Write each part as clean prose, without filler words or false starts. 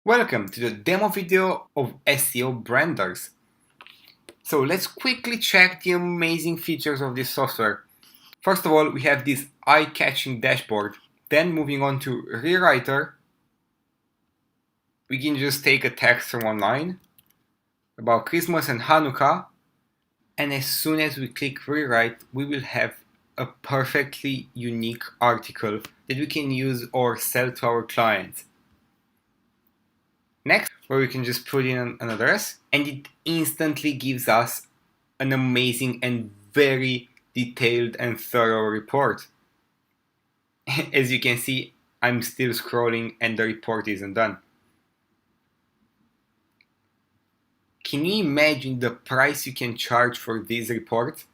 Welcome to the demo video of SEO Branders. So let's quickly check the amazing features of this software. First of all, we have this eye-catching dashboard. Then moving on to rewriter, we can just take a text from online about Christmas and Hanukkah, and as soon as we click rewrite, we will have a perfectly unique article that we can use or sell to our clients. Next, where we can just put in an address, and it instantly gives us an amazing and very detailed and thorough report. As you can see, I'm still scrolling and the report isn't done. Can you imagine the price you can charge for this report?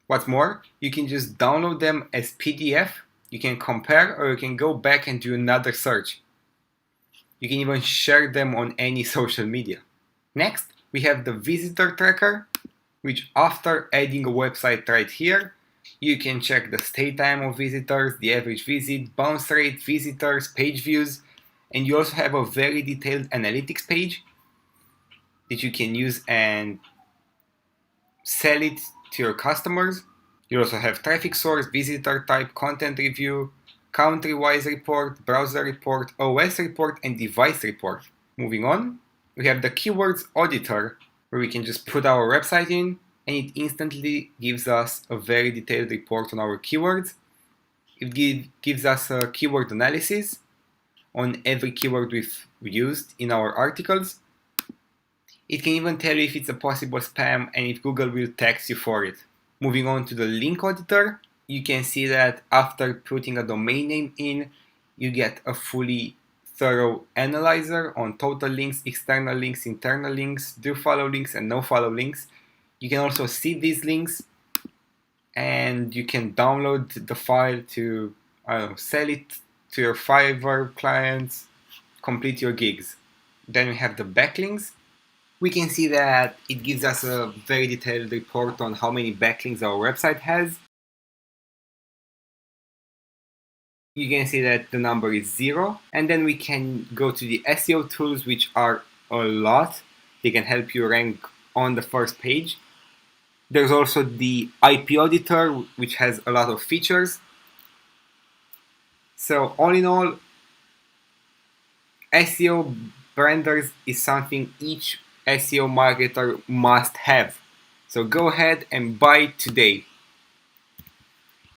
What's more, you can just download them as PDF, you can compare, or you can go back and do another search. You can even share them on any social media. Next, we have the visitor tracker, which after adding a website right here, you can check the stay time of visitors, the average visit, bounce rate, visitors, page views, and you also have a very detailed analytics page that you can use and sell it to your customers. You also have traffic source, visitor type, content review, country-wise report, browser report, OS report, and device report. Moving on, we have the keywords auditor, where we can just put our website in, and it instantly gives us a very detailed report on our keywords. It gives us a keyword analysis on every keyword we've used in our articles. It can even tell you if it's a possible spam and if Google will tax you for it. Moving on to the link auditor, you can see that after putting a domain name in, you get a fully thorough analyzer on total links, external links, internal links, do follow links, and no follow links. You can also see these links, and you can download the file to sell it to your Fiverr clients, complete your gigs. Then we have the backlinks. We can see that it gives us a very detailed report on how many backlinks our website has. You can see that the number is 0, and then we can go to the SEO tools, which are a lot. They can help you rank on the first page. There's also the IP auditor, which has a lot of features. So all in all, SEO Branders is something each SEO marketer must have. So go ahead and buy it today.